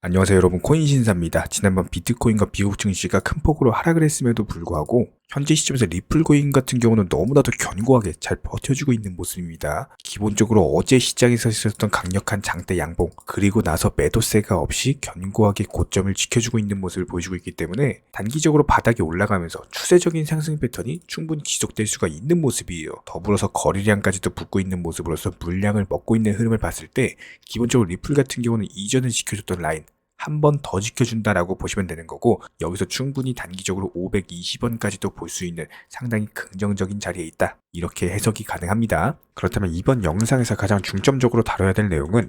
안녕하세요 여러분, 코인신사입니다. 지난번 비트코인과 미국 증시가 큰 폭으로 하락을 했음에도 불구하고 현재 시점에서 리플코인 같은 경우는 너무나도 견고하게 잘 버텨주고 있는 모습입니다. 기본적으로 어제 시장에서 있었던 강력한 장대 양봉, 그리고 나서 매도세가 없이 견고하게 고점을 지켜주고 있는 모습을 보여주고 있기 때문에 단기적으로 바닥에 올라가면서 추세적인 상승 패턴이 충분히 지속될 수가 있는 모습이에요. 더불어서 거래량까지도 붙고 있는 모습으로서 물량을 먹고 있는 흐름을 봤을 때 기본적으로 리플 같은 경우는 이전에 지켜줬던 라인 한 번 더 지켜준다라고 보시면 되는 거고, 여기서 충분히 단기적으로 520원까지도 볼 수 있는 상당히 긍정적인 자리에 있다, 이렇게 해석이 가능합니다. 그렇다면 이번 영상에서 가장 중점적으로 다뤄야 될 내용은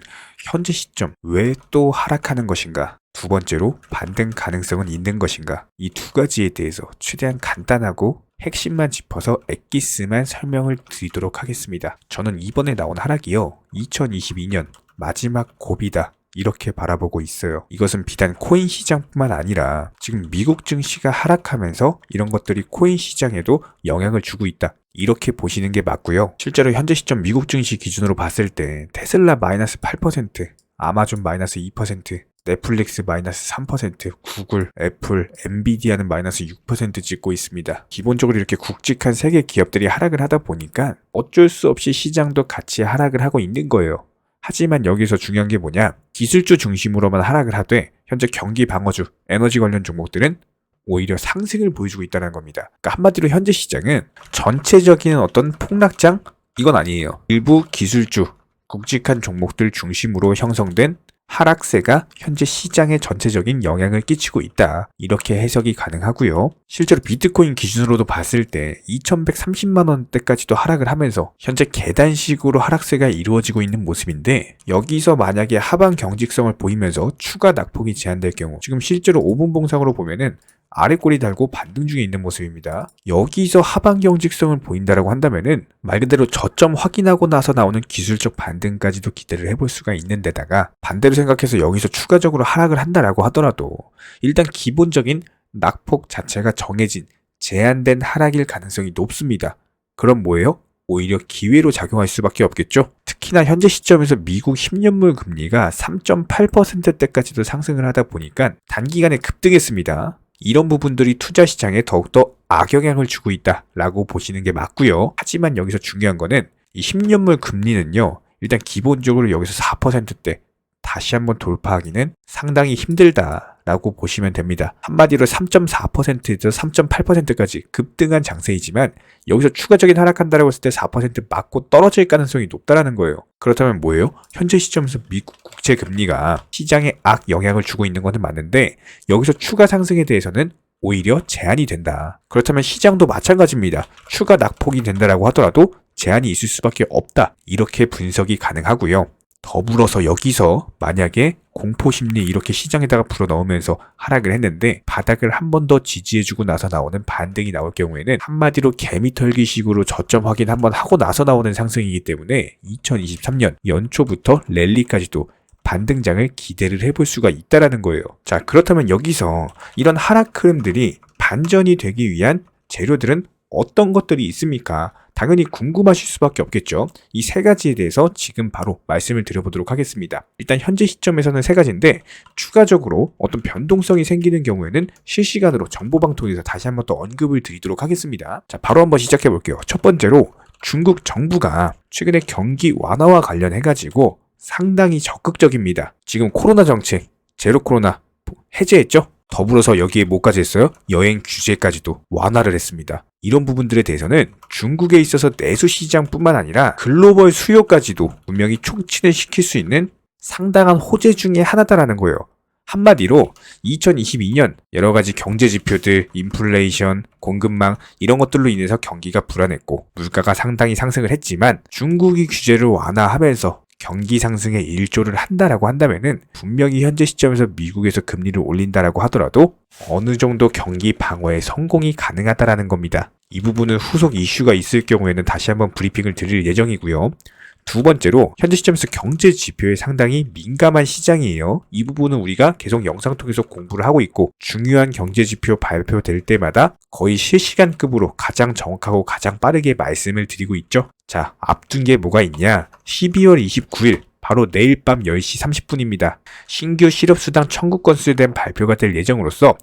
현재 시점 왜 또 하락하는 것인가, 두 번째로 반등 가능성은 있는 것인가, 이 두 가지에 대해서 최대한 간단하고 핵심만 짚어서 엑기스만 설명을 드리도록 하겠습니다. 저는 이번에 나온 하락이요, 2022년 마지막 고비다, 이렇게 바라보고 있어요. 이것은 비단 코인 시장뿐만 아니라 지금 미국 증시가 하락하면서 이런 것들이 코인 시장에도 영향을 주고 있다, 이렇게 보시는 게 맞고요. 실제로 현재 시점 미국 증시 기준으로 봤을 때 테슬라 마이너스 8%, 아마존 마이너스 2%, 넷플릭스 마이너스 3%, 구글, 애플, 엔비디아는 마이너스 6% 찍고 있습니다. 기본적으로 이렇게 굵직한 세계 기업들이 하락을 하다 보니까 어쩔 수 없이 시장도 같이 하락을 하고 있는 거예요. 하지만 여기서 중요한 게 뭐냐, 기술주 중심으로만 하락을 하되 현재 경기 방어주, 에너지 관련 종목들은 오히려 상승을 보여주고 있다는 겁니다. 그러니까 한마디로 현재 시장은 전체적인 어떤 폭락장? 이건 아니에요. 일부 기술주, 굵직한 종목들 중심으로 형성된 하락세가 현재 시장에 전체적인 영향을 끼치고 있다, 이렇게 해석이 가능하고요. 실제로 비트코인 기준으로도 봤을 때 2130만원대까지도 하락을 하면서 현재 계단식으로 하락세가 이루어지고 있는 모습인데, 여기서 만약에 하방 경직성을 보이면서 추가 낙폭이 제한될 경우, 지금 실제로 5분 봉상으로 보면은 아래 꼬리 달고 반등 중에 있는 모습입니다. 여기서 하방 경직성을 보인다라고 한다면은 말 그대로 저점 확인하고 나서 나오는 기술적 반등까지도 기대를 해볼 수가 있는 데다가, 반대로 생각해서 여기서 추가적으로 하락을 한다라고 하더라도 일단 기본적인 낙폭 자체가 정해진 제한된 하락일 가능성이 높습니다. 그럼 뭐예요? 오히려 기회로 작용할 수밖에 없겠죠. 특히나 현재 시점에서 미국 10년물 금리가 3.8%대까지도 상승을 하다 보니까 단기간에 급등했습니다. 이런 부분들이 투자 시장에 더욱더 악영향을 주고 있다라고 보시는 게 맞고요. 하지만 여기서 중요한 거는 이 10년물 금리는요, 일단 기본적으로 여기서 4%대 다시 한번 돌파하기는 상당히 힘들다라고 보시면 됩니다. 한마디로 3.4%에서 3.8%까지 급등한 장세이지만 여기서 추가적인 하락한다라고 했을 때 4% 맞고 떨어질 가능성이 높다라는 거예요. 그렇다면 뭐예요? 현재 시점에서 미국 국채 금리가 시장에 악 영향을 주고 있는 것은 맞는데 여기서 추가 상승에 대해서는 오히려 제한이 된다. 그렇다면 시장도 마찬가지입니다. 추가 낙폭이 된다라고 하더라도 제한이 있을 수밖에 없다, 이렇게 분석이 가능하고요. 더불어서 여기서 만약에 공포심리 이렇게 시장에다가 불어넣으면서 하락을 했는데 바닥을 한 번 더 지지해주고 나서 나오는 반등이 나올 경우에는 한마디로 개미털기식으로 저점 확인 한번 하고 나서 나오는 상승이기 때문에 2023년 연초부터 랠리까지도 반등장을 기대를 해볼 수가 있다라는 거예요. 자, 그렇다면 여기서 이런 하락 흐름들이 반전이 되기 위한 재료들은 어떤 것들이 있습니까? 당연히 궁금하실 수밖에 없겠죠. 이 세 가지에 대해서 지금 바로 말씀을 드려보도록 하겠습니다. 일단 현재 시점에서는 세 가지인데 추가적으로 어떤 변동성이 생기는 경우에는 실시간으로 정보방송에서 다시 한번 더 언급을 드리도록 하겠습니다. 자, 바로 한번 시작해 볼게요. 첫 번째로 중국 정부가 최근에 경기 완화와 관련해가지고 상당히 적극적입니다. 지금 코로나 정책, 제로 코로나 해제했죠? 더불어서 여기에 뭐까지 했어요? 여행 규제까지도 완화를 했습니다. 이런 부분들에 대해서는 중국에 있어서 내수 시장뿐만 아니라 글로벌 수요까지도 분명히 촉진을 시킬 수 있는 상당한 호재 중에 하나다라는 거예요. 한마디로 2022년 여러 가지 경제 지표들, 인플레이션, 공급망 이런 것들로 인해서 경기가 불안했고 물가가 상당히 상승을 했지만 중국이 규제를 완화하면서 경기 상승에 일조를 한다라고 한다면은 분명히 현재 시점에서 미국에서 금리를 올린다라고 하더라도 어느 정도 경기 방어에 성공이 가능하다라는 겁니다. 이 부분은 후속 이슈가 있을 경우에는 다시 한번 브리핑을 드릴 예정이고요. 두 번째로 현재 시점에서 경제 지표에 상당히 민감한 시장이에요. 이 부분은 우리가 계속 영상 통해서 공부를 하고 있고 중요한 경제 지표 발표될 때마다 거의 실시간급으로 가장 정확하고 가장 빠르게 말씀을 드리고 있죠. 자, 앞둔 게 뭐가 있냐? 12월 29일 바로 내일 밤 10시 30분입니다. 신규 실업수당 청구 건수에 대한 발표가 될 예정으로서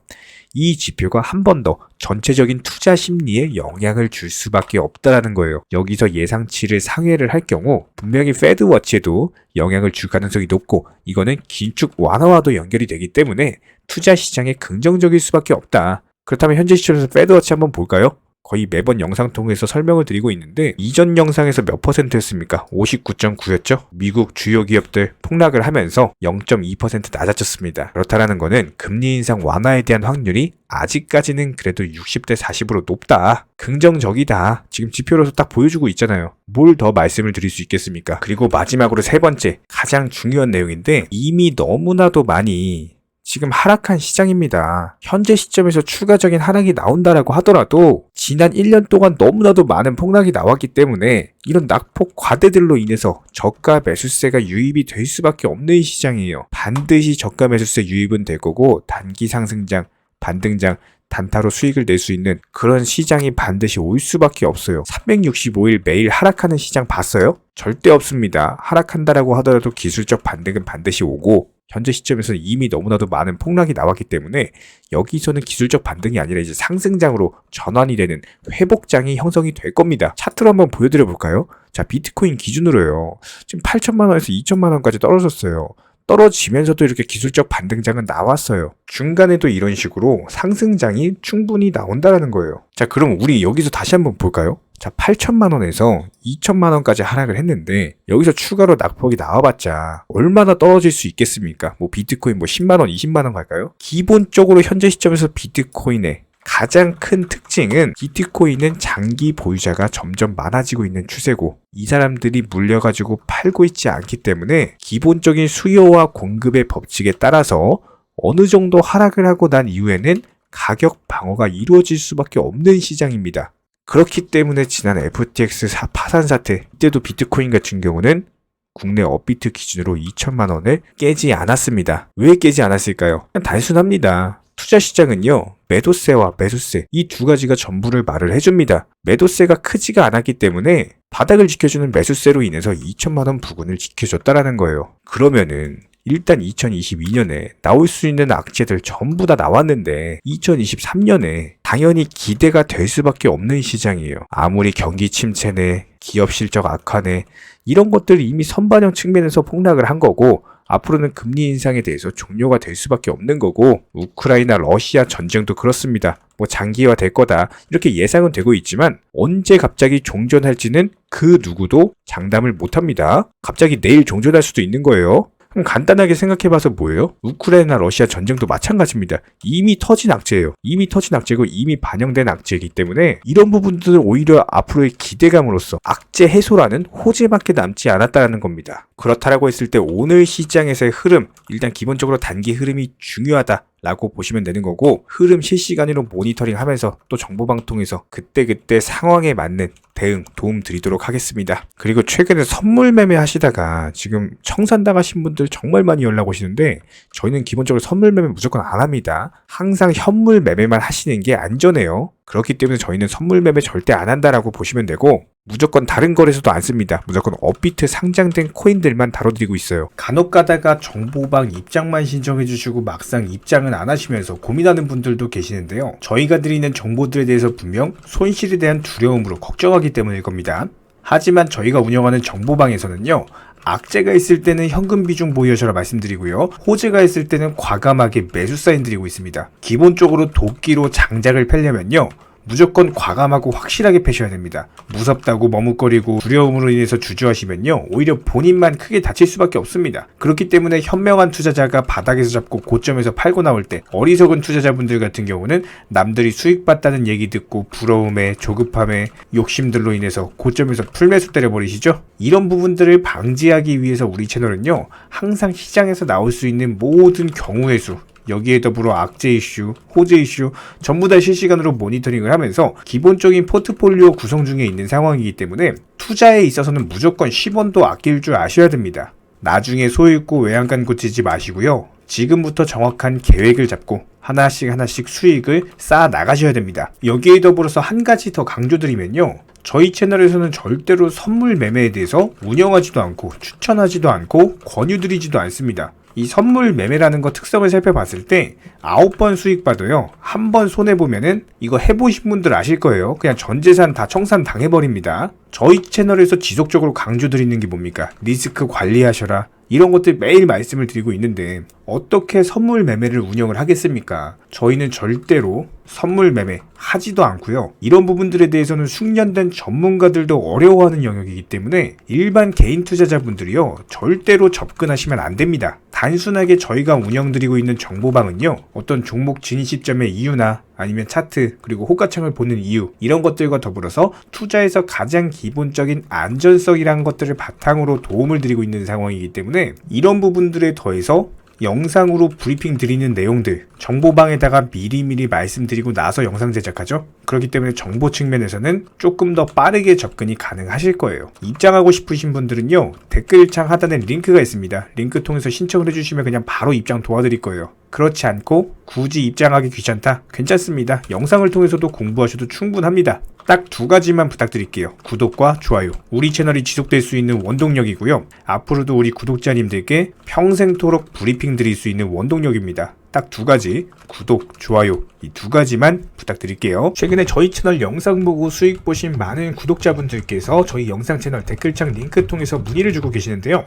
이 지표가 한 번 더 전체적인 투자 심리에 영향을 줄 수밖에 없다라는 거예요. 여기서 예상치를 상회를 할 경우 분명히 페드워치에도 영향을 줄 가능성이 높고 이거는 긴축 완화와도 연결이 되기 때문에 투자 시장에 긍정적일 수밖에 없다. 그렇다면 현재 시점에서 페드워치 한번 볼까요? 거의 매번 영상 통해서 설명을 드리고 있는데 이전 영상에서 몇 %였습니까? 59.9였죠? 미국 주요 기업들 폭락을 하면서 0.2% 낮아졌습니다. 그렇다라는 거는 금리 인상 완화에 대한 확률이 아직까지는 그래도 60대 40으로 높다. 긍정적이다. 지금 지표로서 딱 보여주고 있잖아요. 뭘 더 말씀을 드릴 수 있겠습니까? 그리고 마지막으로 세 번째, 가장 중요한 내용인데 이미 너무나도 많이 지금 하락한 시장입니다. 현재 시점에서 추가적인 하락이 나온다라고 하더라도 지난 1년 동안 너무나도 많은 폭락이 나왔기 때문에 이런 낙폭 과대들로 인해서 저가 매수세가 유입이 될 수밖에 없는 시장이에요. 반드시 저가 매수세 유입은 될 거고 단기 상승장, 반등장, 단타로 수익을 낼 수 있는 그런 시장이 반드시 올 수밖에 없어요. 365일 매일 하락하는 시장 봤어요? 절대 없습니다. 하락한다라고 하더라도 기술적 반등은 반드시 오고 현재 시점에서는 이미 너무나도 많은 폭락이 나왔기 때문에 여기서는 기술적 반등이 아니라 이제 상승장으로 전환이 되는 회복장이 형성이 될 겁니다. 차트로 한번 보여드려 볼까요? 자, 비트코인 기준으로요. 지금 8천만 원에서 2천만 원까지 떨어졌어요. 떨어지면서도 이렇게 기술적 반등장은 나왔어요. 중간에도 이런 식으로 상승장이 충분히 나온다라는 거예요. 자, 그럼 우리 여기서 다시 한번 볼까요? 자, 8천만 원에서 2천만 원까지 하락을 했는데 여기서 추가로 낙폭이 나와봤자 얼마나 떨어질 수 있겠습니까? 뭐 비트코인 뭐 10만 원, 20만 원 갈까요? 기본적으로 현재 시점에서 비트코인의 가장 큰 특징은 비트코인은 장기 보유자가 점점 많아지고 있는 추세고 이 사람들이 물려가지고 팔고 있지 않기 때문에 기본적인 수요와 공급의 법칙에 따라서 어느 정도 하락을 하고 난 이후에는 가격 방어가 이루어질 수밖에 없는 시장입니다. 그렇기 때문에 지난 FTX 파산 사태 이때도 비트코인 같은 경우는 국내 업비트 기준으로 2천만 원을 깨지 않았습니다. 왜 깨지 않았을까요? 그냥 단순합니다. 투자 시장은요, 매도세와 매수세 이 두 가지가 전부를 말을 해줍니다. 매도세가 크지가 않았기 때문에 바닥을 지켜주는 매수세로 인해서 2천만 원 부근을 지켜줬다라는 거예요. 그러면은 일단 2022년에 나올 수 있는 악재들 전부 다 나왔는데 2023년에 당연히 기대가 될 수밖에 없는 시장이에요. 아무리 경기 침체네, 기업 실적 악화네 이런 것들이 이미 선반영 측면에서 폭락을 한 거고 앞으로는 금리 인상에 대해서 종료가 될 수밖에 없는 거고 우크라이나 러시아 전쟁도 그렇습니다. 뭐 장기화 될 거다 이렇게 예상은 되고 있지만 언제 갑자기 종전할지는 그 누구도 장담을 못합니다. 갑자기 내일 종전할 수도 있는 거예요. 그럼 간단하게 생각해봐서 뭐예요? 우크라이나 러시아 전쟁도 마찬가지입니다. 이미 터진 악재예요. 이미 터진 악재고 이미 반영된 악재이기 때문에 이런 부분들은 오히려 앞으로의 기대감으로서 악재 해소라는 호재밖에 남지 않았다는 겁니다. 그렇다라고 했을 때 오늘 시장에서의 흐름 일단 기본적으로 단기 흐름이 중요하다 라고 보시면 되는 거고 흐름 실시간으로 모니터링 하면서 또 정보방통해서 그때그때 상황에 맞는 대응 도움 드리도록 하겠습니다. 그리고 최근에 선물 매매 하시다가 지금 청산당하신 분들 정말 많이 연락 오시는데 저희는 기본적으로 선물 매매 무조건 안 합니다. 항상 현물 매매만 하시는 게 안전해요. 그렇기 때문에 저희는 선물 매매 절대 안 한다라고 보시면 되고 무조건 다른 거래소도 안 씁니다. 무조건 업비트 상장된 코인들만 다뤄드리고 있어요. 간혹 가다가 정보방 입장만 신청해주시고 막상 입장은 안 하시면서 고민하는 분들도 계시는데요. 저희가 드리는 정보들에 대해서 분명 손실에 대한 두려움으로 걱정하기 때문일 겁니다. 하지만 저희가 운영하는 정보방에서는요. 악재가 있을 때는 현금 비중 보유하셔라 말씀드리고요. 호재가 있을 때는 과감하게 매수 사인 드리고 있습니다. 기본적으로 도끼로 장작을 펴려면요. 무조건 과감하고 확실하게 패셔야 됩니다. 무섭다고 머뭇거리고 두려움으로 인해서 주저하시면요. 오히려 본인만 크게 다칠 수밖에 없습니다. 그렇기 때문에 현명한 투자자가 바닥에서 잡고 고점에서 팔고 나올 때 어리석은 투자자분들 같은 경우는 남들이 수익 봤다는 얘기 듣고 부러움에 조급함에 욕심들로 인해서 고점에서 풀매수 때려버리시죠? 이런 부분들을 방지하기 위해서 우리 채널은요. 항상 시장에서 나올 수 있는 모든 경우의 수 여기에 더불어 악재 이슈, 호재 이슈 전부 다 실시간으로 모니터링을 하면서 기본적인 포트폴리오 구성 중에 있는 상황이기 때문에 투자에 있어서는 무조건 10원도 아낄 줄 아셔야 됩니다. 나중에 소 잃고 외양간 고치지 마시고요. 지금부터 정확한 계획을 잡고 하나씩 수익을 쌓아 나가셔야 됩니다. 여기에 더불어서 한 가지 더 강조드리면요. 저희 채널에서는 절대로 선물 매매에 대해서 운영하지도 않고 추천하지도 않고 권유드리지도 않습니다. 이 선물 매매라는 거 특성을 살펴봤을 때 9번 수익 봐도요, 한 번 손해보면은 이거 해보신 분들 아실 거예요. 그냥 전 재산 다 청산 당해버립니다. 저희 채널에서 지속적으로 강조드리는 게 뭡니까? 리스크 관리하셔라. 이런 것들 매일 말씀을 드리고 있는데 어떻게 선물 매매를 운영을 하겠습니까? 저희는 절대로 선물 매매 하지도 않고요. 이런 부분들에 대해서는 숙련된 전문가들도 어려워하는 영역이기 때문에 일반 개인 투자자분들이요, 절대로 접근하시면 안 됩니다. 단순하게 저희가 운영드리고 있는 정보방은요, 어떤 종목 진입 시점의 이유나 아니면 차트, 그리고 호가창을 보는 이유, 이런 것들과 더불어서 투자에서 가장 기본적인 안전성이라는 것들을 바탕으로 도움을 드리고 있는 상황이기 때문에 이런 부분들에 더해서 영상으로 브리핑 드리는 내용들, 정보방에다가 미리미리 말씀드리고 나서 영상 제작하죠. 그렇기 때문에 정보 측면에서는 조금 더 빠르게 접근이 가능하실 거예요. 입장하고 싶으신 분들은요, 댓글창 하단에 링크가 있습니다. 링크 통해서 신청을 해주시면 그냥 바로 입장 도와드릴 거예요. 그렇지 않고 굳이 입장하기 귀찮다? 괜찮습니다. 영상을 통해서도 공부하셔도 충분합니다. 딱 2가지만 부탁드릴게요. 구독과 좋아요. 우리 채널이 지속될 수 있는 원동력이고요. 앞으로도 우리 구독자님들께 평생토록 브리핑 드릴 수 있는 원동력입니다. 딱 2가지, 구독, 좋아요, 이 2가지만 부탁드릴게요. 최근에 저희 채널 영상 보고 수익 보신 많은 구독자분들께서 저희 영상 채널 댓글창 링크 통해서 문의를 주고 계시는데요.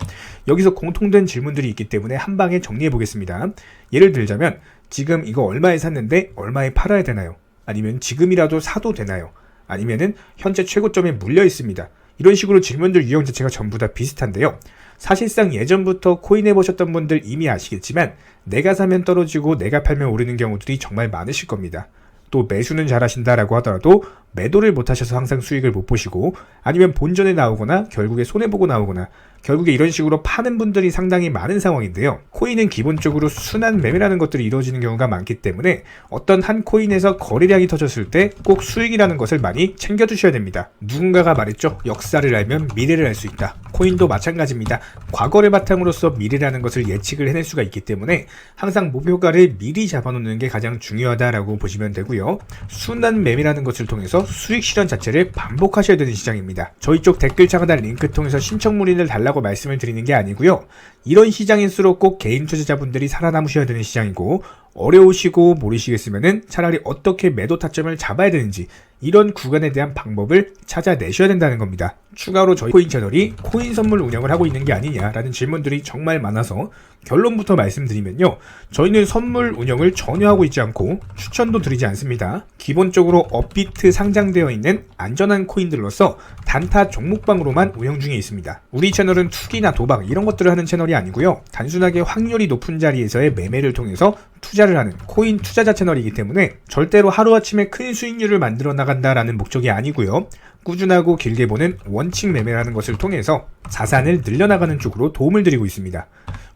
여기서 공통된 질문들이 있기 때문에 한 방에 정리해 보겠습니다. 예를 들자면 지금 이거 얼마에 샀는데 얼마에 팔아야 되나요? 아니면 지금이라도 사도 되나요? 아니면은 현재 최고점에 물려 있습니다. 이런 식으로 질문들 유형 자체가 전부 다 비슷한데요. 사실상 예전부터 코인 해보셨던 분들 이미 아시겠지만 내가 사면 떨어지고 내가 팔면 오르는 경우들이 정말 많으실 겁니다. 또 매수는 잘하신다라고 하더라도 매도를 못하셔서 항상 수익을 못 보시고, 아니면 본전에 나오거나 결국에 손해보고 나오거나 결국에 이런 식으로 파는 분들이 상당히 많은 상황인데요. 코인은 기본적으로 순환 매매라는 것들이 이루어지는 경우가 많기 때문에 어떤 한 코인에서 거래량이 터졌을 때 꼭 수익이라는 것을 많이 챙겨두셔야 됩니다. 누군가가 말했죠. 역사를 알면 미래를 알 수 있다. 코인도 마찬가지입니다. 과거를 바탕으로서 미래라는 것을 예측을 해낼 수가 있기 때문에 항상 목표가를 미리 잡아놓는 게 가장 중요하다라고 보시면 되고요. 순환 매매라는 것을 통해서 수익 실현 자체를 반복하셔야 되는 시장입니다. 저희 쪽 댓글창 하단 링크 통해서 신청 문의를 달라고 말씀을 드리는 게 아니고요. 이런 시장일수록 꼭 개인 투자자분들이 살아남으셔야 되는 시장이고, 어려우시고 모르시겠으면은 차라리 어떻게 매도 타점을 잡아야 되는지 이런 구간에 대한 방법을 찾아내셔야 된다는 겁니다. 추가로 저희 코인 채널이 코인 선물 운영을 하고 있는 게 아니냐라는 질문들이 정말 많아서 결론부터 말씀드리면요. 저희는 선물 운영을 전혀 하고 있지 않고 추천도 드리지 않습니다. 기본적으로 업비트 상장되어 있는 안전한 코인들로서 단타 종목방으로만 운영 중에 있습니다. 우리 채널은 투기나 도박 이런 것들을 하는 채널이 아니고요. 단순하게 확률이 높은 자리에서의 매매를 통해서 투자를 하는 코인 투자자 채널이기 때문에 절대로 하루아침에 큰 수익률을 만들어 나간다라는 목적이 아니고요. 꾸준하고 길게 보는 원칙 매매라는 것을 통해서 자산을 늘려나가는 쪽으로 도움을 드리고 있습니다.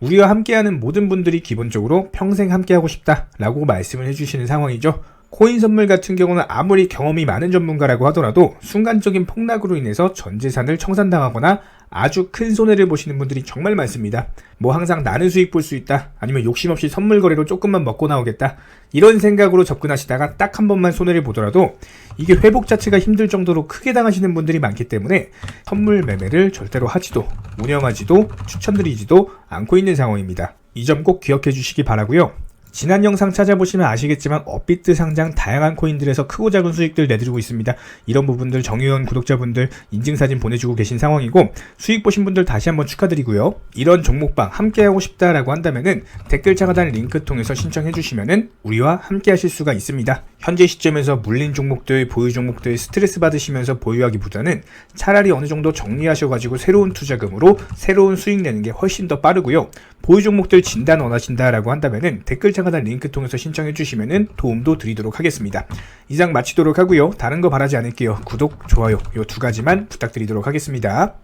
우리와 함께하는 모든 분들이 기본적으로 평생 함께하고 싶다라고 말씀을 해주시는 상황이죠. 코인 선물 같은 경우는 아무리 경험이 많은 전문가라고 하더라도 순간적인 폭락으로 인해서 전 재산을 청산당하거나 아주 큰 손해를 보시는 분들이 정말 많습니다. 뭐 항상 나는 수익 볼 수 있다, 아니면 욕심 없이 선물 거래로 조금만 먹고 나오겠다, 이런 생각으로 접근하시다가 딱 한 번만 손해를 보더라도 이게 회복 자체가 힘들 정도로 크게 당하시는 분들이 많기 때문에 선물 매매를 절대로 하지도 운영하지도 추천드리지도 않고 있는 상황입니다. 이 점 꼭 기억해 주시기 바라고요. 지난 영상 찾아보시면 아시겠지만 업비트 상장 다양한 코인들에서 크고 작은 수익들 내드리고 있습니다. 이런 부분들 정의원 구독자분들 인증사진 보내주고 계신 상황이고, 수익 보신 분들 다시 한번 축하드리고요. 이런 종목방 함께하고 싶다라고 한다면은 댓글창 하단 링크 통해서 신청해 주시면은 우리와 함께 하실 수가 있습니다. 현재 시점에서 물린 종목들, 보유 종목들 스트레스 받으시면서 보유하기보다는 차라리 어느 정도 정리하셔가지고 새로운 투자금으로 새로운 수익 내는 게 훨씬 더 빠르고요. 보유 종목들 진단 원하신다라고 한다면은 댓글창 하단 링크 통해서 신청해 주시면은 도움도 드리도록 하겠습니다. 이상 마치도록 하고요. 다른 거 바라지 않을게요. 구독, 좋아요 요 2가지만 부탁드리도록 하겠습니다.